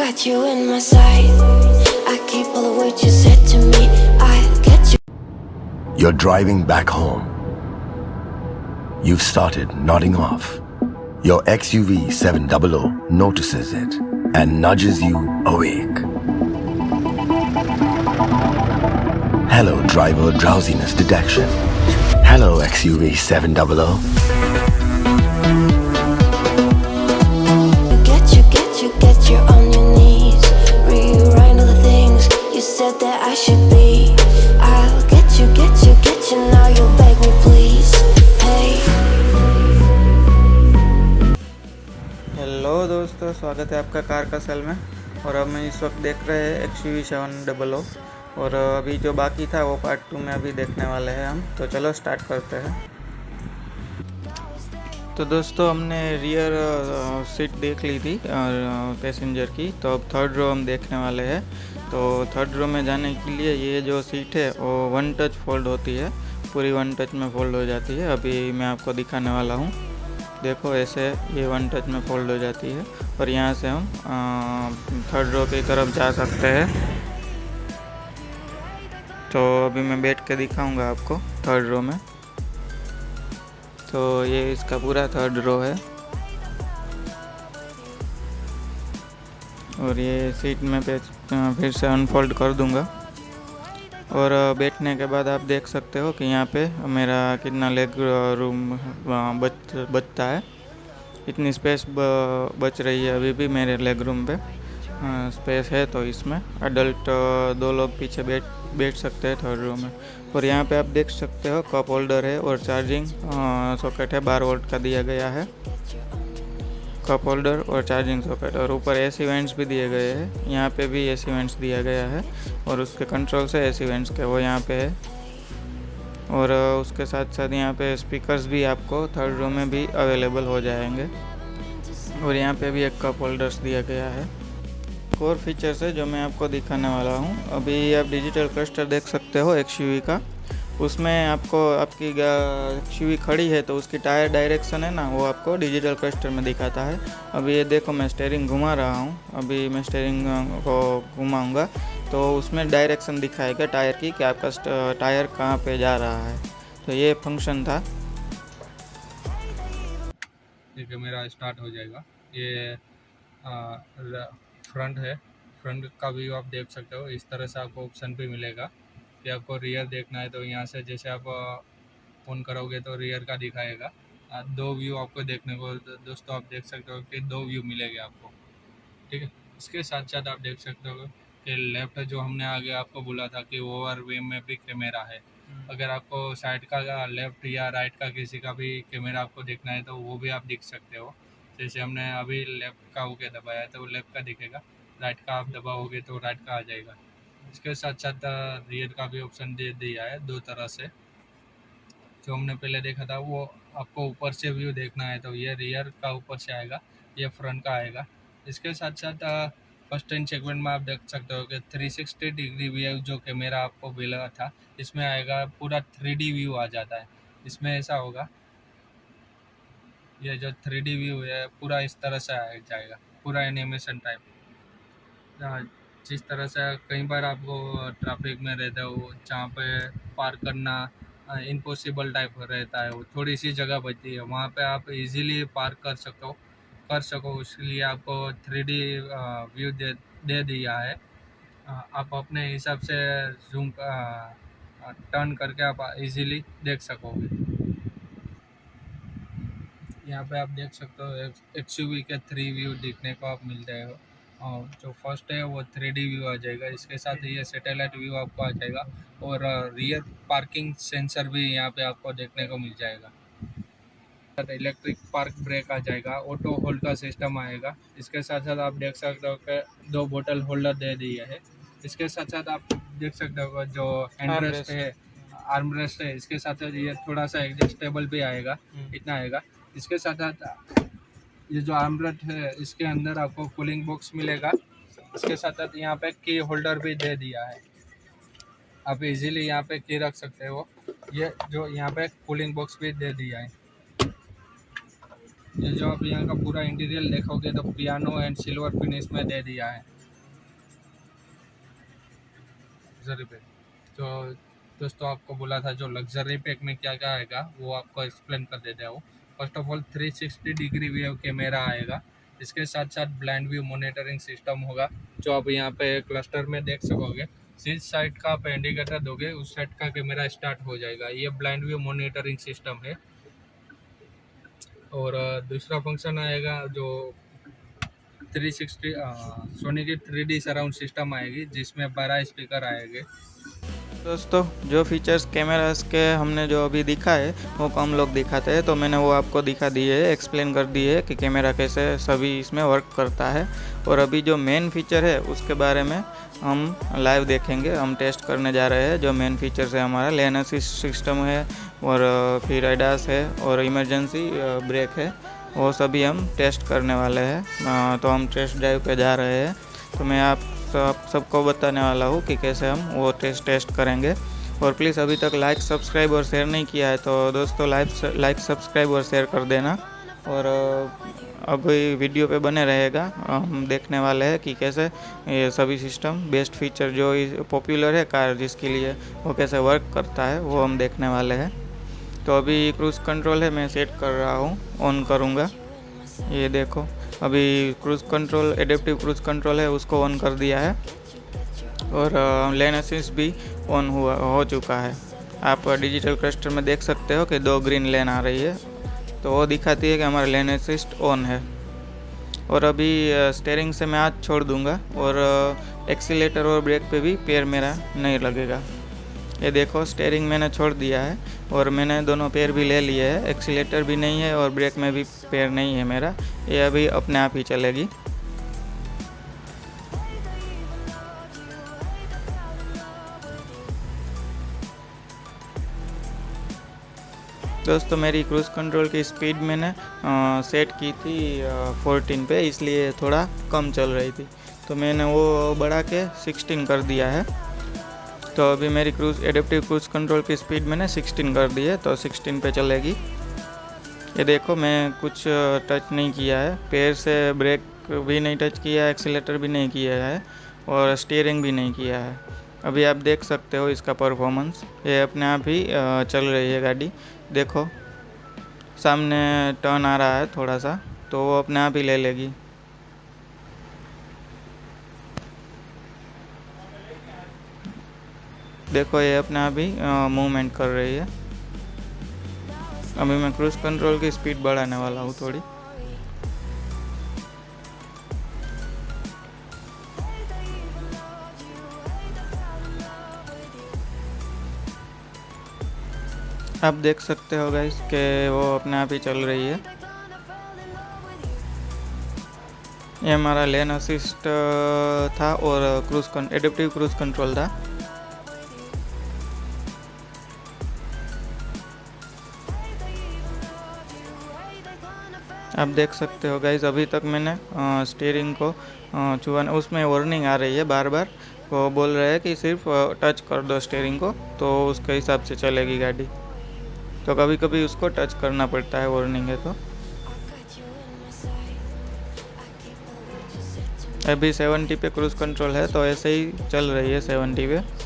got you in my sight. I keep all the words you said to me. I'll get you. You're driving back home. You've started nodding off. Your XUV 700 notices it and nudges you awake. Hello, driver drowsiness detection. Hello, XUV 700. Get you on your knees. Rewrite all the things you said that I should be. I'll get you now you'll beg me please. Hey. Hello दोस्तों, स्वागत है आपका car का cell में। और अब मैं इस वक्त देख रहे हैं XUV 700 और अभी जो बाकी था वो पार्ट 2 में अभी देखने वाले हैं हम। तो चलो स्टार्ट करते हैं। तो दोस्तों, हमने रियर सीट देख ली थी पैसेंजर की, तो अब थर्ड रो हम देखने वाले हैं। तो थर्ड रो में जाने के लिए ये जो सीट है वो वन टच फोल्ड होती है, पूरी वन टच में फोल्ड हो जाती है। अभी मैं आपको दिखाने वाला हूँ। देखो, ऐसे ये वन टच में फोल्ड हो जाती है और यहाँ से हम थर्ड रो की तरफ जा सकते हैं। तो अभी मैं बैठ के दिखाऊंगा आपको थर्ड रो में। तो ये इसका पूरा थर्ड रो है और ये सीट में फिर से अनफोल्ड कर दूंगा। और बैठने के बाद आप देख सकते हो कि यहाँ पे मेरा कितना लेग रूम बचता है। इतनी स्पेस बच रही है अभी भी मेरे लेग रूम पे स्पेस है। तो इसमें अडल्ट 2 लोग पीछे बैठ सकते हैं थर्ड रो में। और यहाँ पे आप देख सकते हो कप होल्डर है और चार्जिंग सॉकेट है, 12 वोल्ट का दिया गया है कप होल्डर और चार्जिंग सॉकेट। और ऊपर AC वेंट्स भी दिए गए हैं, यहाँ पे भी AC वेंट्स दिया गया है और उसके कंट्रोल से AC वेंट्स के वो यहाँ पे है। और उसके साथ साथ यहाँ पे स्पीकर्स भी आपको थर्ड रो में भी अवेलेबल हो जाएंगे। और यहाँ पे भी एक कप होल्डर्स दिया गया है। और फीचर्स है जो मैं आपको दिखाने वाला हूँ। अभी आप डिजिटल क्लस्टर देख सकते हो XUV का। उसमें आपको आपकी XUV खड़ी है तो उसकी टायर डायरेक्शन है ना, वो आपको डिजिटल क्लस्टर में दिखाता है। अभी ये देखो, मैं स्टीयरिंग घुमा रहा हूँ। अभी मैं स्टीयरिंग को घुमाऊँगा तो उसमें डायरेक्शन दिखाएगा टायर की कि आपका टायर कहाँ पे जा रहा है। तो ये फंक्शन था। ठीक है, मेरा स्टार्ट हो जाएगा। ये फ्रंट है, फ्रंट का व्यू आप देख सकते हो। इस तरह से आपको ऑप्शन भी मिलेगा कि आपको रियर देखना है तो यहाँ से जैसे आप ऑन करोगे तो रियर का दिखाएगा। 2 व्यू आपको देखने को दोस्तों आप देख सकते हो कि 2 व्यू मिलेंगे आपको। ठीक है, इसके साथ साथ आप देख सकते हो कि लेफ्ट जो हमने आगे आपको बोला था कि ओवर वे में भी कैमरा है। अगर आपको साइड का लेफ्ट या राइट का किसी का भी कैमरा आपको देखना है तो वो भी आप दिख सकते हो। जैसे हमने अभी लेफ्ट का होके दबाया है तो लेफ्ट का दिखेगा, राइट का आप दबाओगे तो राइट का आ जाएगा। इसके साथ साथ रियर का भी ऑप्शन दे दिया है 2 तरह से। जो हमने पहले देखा था वो आपको ऊपर से व्यू देखना है तो ये रियर का ऊपर से आएगा, ये फ्रंट का आएगा। इसके साथ साथ फर्स्ट एंड सेगमेंट में आप देख सकते हो कि 360 डिग्री व्यू जो कैमरा आपको मिला था इसमें आएगा, पूरा 3D व्यू आ जाता है। इसमें ऐसा होगा, ये जो 3D व्यू है पूरा इस तरह से आ जाएगा, पूरा एनिमेशन टाइप। जिस तरह से कई बार आपको ट्रैफिक में रहते हो जहाँ पे पार्क करना इम्पॉसिबल टाइप रहता है, वो थोड़ी सी जगह बचती है, वहाँ पे आप इजीली पार्क कर सको इसलिए आपको 3D व्यू दे दिया है। आप अपने हिसाब से जूम टर्न करके आप इजीली देख सकोगे। यहाँ पे आप देख सकते हो XUV के 3 व्यू देखने को आप मिल जाएगा। और जो फर्स्ट है वो 3D व्यू आ जाएगा, इसके साथ ये सैटेलाइट व्यू आपको आ जाएगा और रियर पार्किंग सेंसर भी यहाँ पे आपको देखने को मिल जाएगा। इलेक्ट्रिक पार्क ब्रेक आ जाएगा, ऑटो होल्ड का सिस्टम आएगा। इसके साथ साथ आप देख सकते हो कि 2 बोतल होल्डर दे दिए है। इसके साथ साथ आप देख सकते हो जो हैंडरेस्ट है, आर्मरेस्ट है, इसके साथ साथ ये थोड़ा सा एडजस्टेबल भी आएगा, इतना आएगा। इसके साथ साथ ये जो आर्मरेस्ट है इसके अंदर आपको कूलिंग बॉक्स मिलेगा। इसके साथ साथ यहाँ पे की होल्डर भी दे दिया है, आप इजीली यहाँ पे की रख सकते हो। ये जो यहाँ पे कूलिंग बॉक्स भी दे दिया है। ये जो आप यहाँ का पूरा इंटीरियर देखोगे तो पियानो एंड सिल्वर फिनिश में दे दिया है। Luxury pack. तो दोस्तों आपको बोला था जो लग्जरी पैक में क्या क्या आएगा वो आपको एक्सप्लेन कर देता हूँ। First of all 360 degree view camera आएगा, इसके साथ साथ ब्लाइंड व्यू मॉनिटरिंग सिस्टम होगा जो आप यहाँ पे क्लस्टर में देख सकोगे। जिस साइड का आप इंडिकेटर दोगे उस साइड का कैमरा स्टार्ट हो जाएगा, ये ब्लाइंड व्यू मॉनिटरिंग सिस्टम है। और दूसरा फंक्शन आएगा जो 360 सोनी की 3D सराउंड सिस्टम आएगी जिसमें 12 स्पीकर आएंगे। दोस्तों जो फीचर्स कैमरास के हमने जो अभी दिखा है वो कम लोग दिखाते हैं, तो मैंने वो आपको दिखा दिए है, एक्सप्लेन कर दिए है कि कैमरा कैसे सभी इसमें वर्क करता है। और अभी जो मेन फीचर है उसके बारे में हम लाइव देखेंगे, हम टेस्ट करने जा रहे हैं। जो मेन फीचर्स है हमारा लेन असिस्ट सिस्टम है और फिर ADAS है और इमरजेंसी ब्रेक है, वो सभी हम टेस्ट करने वाले हैं। तो हम टेस्ट ड्राइव पे जा रहे हैं, तो मैं आप सबको बताने वाला हूँ कि कैसे हम वो टेस्ट करेंगे। और प्लीज़ अभी तक लाइक सब्सक्राइब और शेयर नहीं किया है तो दोस्तों लाइक सब्सक्राइब और शेयर कर देना। और अभी वीडियो पे बने रहेगा, हम देखने वाले हैं कि कैसे ये सभी सिस्टम बेस्ट फीचर जो पॉपुलर है कार जिसके लिए वो कैसे वर्क करता है वो हम देखने वाले हैं। तो अभी क्रूज़ कंट्रोल है, मैं सेट कर रहा हूँ, ऑन करूँगा। ये देखो अभी cruise control adaptive cruise control है उसको ऑन कर दिया है और लेन असिस्ट भी ऑन हो चुका है। आप डिजिटल क्लस्टर में देख सकते हो कि 2 ग्रीन लेन आ रही है, तो वो दिखाती है कि हमारा लेन असिस्ट ऑन है। और अभी स्टीयरिंग से मैं हाथ छोड़ दूंगा और एक्सीलेटर और ब्रेक पे भी पैर मेरा नहीं लगेगा। ये देखो स्टीयरिंग मैंने छोड़ दिया है और मैंने दोनों पैर भी ले लिए हैं, एक्सीलेटर भी नहीं है और ब्रेक में भी पैर नहीं है मेरा, ये अभी अपने आप ही चलेगी। दोस्तों मेरी क्रूज़ कंट्रोल की स्पीड मैंने सेट की थी 14 पे, इसलिए थोड़ा कम चल रही थी, तो मैंने वो बढ़ा के 16 कर दिया है। तो अभी मेरी एडेप्टिव क्रूज़ कंट्रोल की स्पीड मैंने 16 कर दी है, तो 16 पे चलेगी। ये देखो मैं कुछ टच नहीं किया है, पैर से ब्रेक भी नहीं टच किया है, एक्सीलेटर भी नहीं किया है और स्टीयरिंग भी नहीं किया है। अभी आप देख सकते हो इसका परफॉर्मेंस, ये अपने आप ही चल रही है गाड़ी। देखो सामने टर्न आ रहा है थोड़ा सा, तो वो अपने आप ही ले लेगी। देखो ये अपने आप ही मूवमेंट कर रही है। अभी मैं क्रूज़ कंट्रोल की स्पीड बढ़ाने वाला हूँ थोड़ी। आप देख सकते हो गाइस कि वो अपने आप ही चल रही है। ये हमारा लेन असिस्ट था और एडेप्टिव क्रूज़ कंट्रोल था। आप देख सकते हो गाइस अभी तक मैंने स्टीयरिंग को छुआ, उसमें वार्निंग आ रही है बार बार, वो बोल रहे हैं कि सिर्फ टच कर दो स्टीयरिंग को, तो उसके हिसाब से चलेगी गाड़ी। तो कभी कभी उसको टच करना पड़ता है, वार्निंग है तो। अभी 70 पे क्रूज़ कंट्रोल है, तो ऐसे ही चल रही है 70 पे।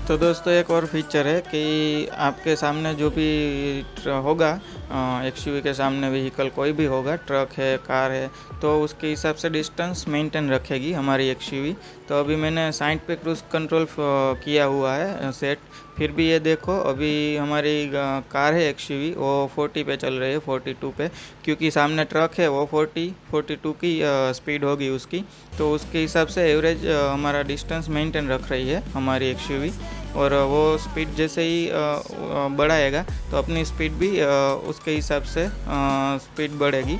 तो दोस्तों एक और फीचर है कि आपके सामने जो भी होगा एक्सयूवी के सामने व्हीकल कोई भी होगा, ट्रक है, कार है, तो उसके हिसाब से डिस्टेंस मेंटेन रखेगी हमारी एक्सयूवी। तो अभी मैंने साइड पे क्रूज कंट्रोल किया हुआ है सेट। फिर भी ये देखो, अभी हमारी कार है एक्सयूवी, वो 40 पे चल रही है, 42 पे, क्योंकि सामने ट्रक है, वो 42 की स्पीड होगी उसकी। तो उसके हिसाब से एवरेज हमारा डिस्टेंस मेंटेन रख रही है हमारी एक्सयूवी। और वो स्पीड जैसे ही बढ़ाएगा तो अपनी स्पीड भी उसके हिसाब से स्पीड बढ़ेगी,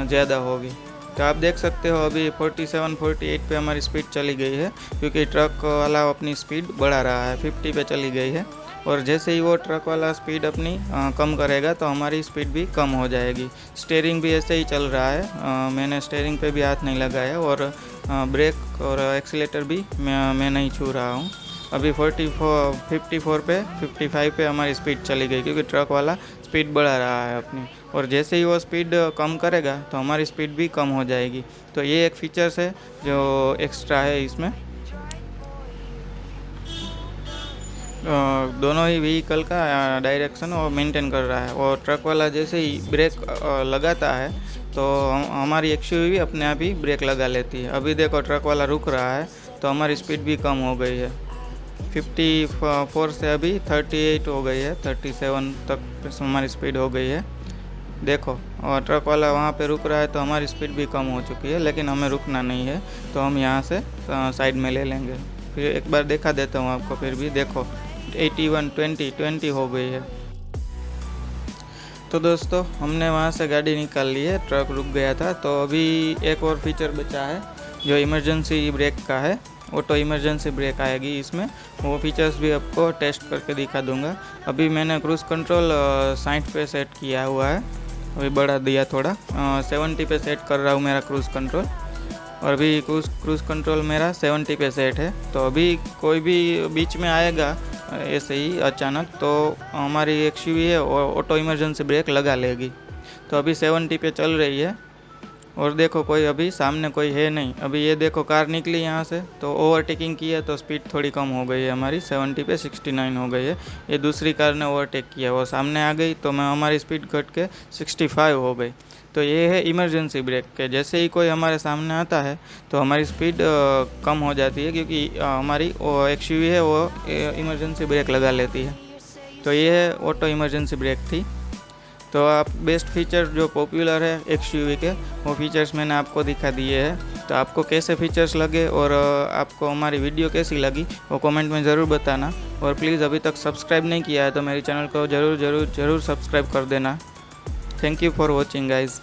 ज़्यादा होगी। तो आप देख सकते हो अभी 47-48 पे हमारी स्पीड चली गई है, क्योंकि ट्रक वाला अपनी स्पीड बढ़ा रहा है, 50 पे चली गई है। और जैसे ही वो ट्रक वाला स्पीड अपनी कम करेगा तो हमारी स्पीड भी कम हो जाएगी। स्टीयरिंग भी ऐसे ही चल रहा है, मैंने स्टीयरिंग पे भी हाथ नहीं लगाया, और ब्रेक और एक्सीलेटर भी मैं नहीं छू रहा हूँ। अभी 54 पे 55 पे हमारी स्पीड चली गई, क्योंकि ट्रक वाला स्पीड बढ़ा रहा है अपनी। और जैसे ही वो स्पीड कम करेगा तो हमारी स्पीड भी कम हो जाएगी। तो ये एक फीचर्स है जो एक्स्ट्रा है इसमें। दोनों ही व्हीकल का डायरेक्शन वो मेंटेन कर रहा है। और ट्रक वाला जैसे ही ब्रेक लगाता है तो हमारी एक्सयूवी भी अपने आप ही ब्रेक लगा लेती है। अभी देखो ट्रक वाला रुक रहा है तो हमारी स्पीड भी कम हो गई है, 54 से अभी 38 हो गई है, 37 तक हमारी स्पीड हो गई है। देखो, और ट्रक वाला वहाँ पे रुक रहा है तो हमारी स्पीड भी कम हो चुकी है, लेकिन हमें रुकना नहीं है, तो हम यहाँ से साइड में ले लेंगे। फिर एक बार दिखा देता हूँ आपको। फिर भी देखो 81, 20 हो गई है। तो दोस्तों, हमने वहाँ से गाड़ी निकाल ली है, ट्रक रुक गया था। तो अभी एक और फीचर बचा है जो इमरजेंसी ब्रेक का है। ऑटो इमरजेंसी ब्रेक आएगी इसमें, वो फीचर्स भी आपको टेस्ट करके दिखा दूंगा। अभी मैंने क्रूज़ कंट्रोल 60 पे सेट किया हुआ है, अभी बढ़ा दिया थोड़ा, 70 पे सेट कर रहा हूँ मेरा क्रूज़ कंट्रोल। और अभी क्रूज़ कंट्रोल मेरा 70 पे सेट है। तो अभी कोई भी बीच में आएगा ऐसे ही अचानक तो हमारी एक्सयूवी है ऑटो इमरजेंसी ब्रेक लगा लेगी। तो अभी 70 पे चल रही है। और देखो, कोई अभी सामने कोई है नहीं। अभी ये देखो कार निकली यहाँ से तो ओवरटेकिंग की है, तो स्पीड थोड़ी कम हो गई है हमारी, 70 पे 69 हो गई है। ये दूसरी कार ने ओवरटेक किया, वो सामने आ गई तो हमारी स्पीड घट के 65 हो गई। तो ये है इमरजेंसी ब्रेक के। जैसे ही कोई हमारे सामने आता है तो हमारी स्पीड कम हो जाती है, क्योंकि हमारी एक्सयूवी है वो इमरजेंसी ब्रेक लगा लेती है। तो ये है ऑटो इमरजेंसी ब्रेक थी। तो आप बेस्ट फीचर जो पॉपुलर है एक्सयूवी के, वो फीचर्स मैंने आपको दिखा दिए हैं। तो आपको कैसे फीचर्स लगे और आपको हमारी वीडियो कैसी लगी वो कमेंट में ज़रूर बताना। और प्लीज़ अभी तक सब्सक्राइब नहीं किया है तो मेरे चैनल को ज़रूर सब्सक्राइब कर देना। Thank you for watching guys.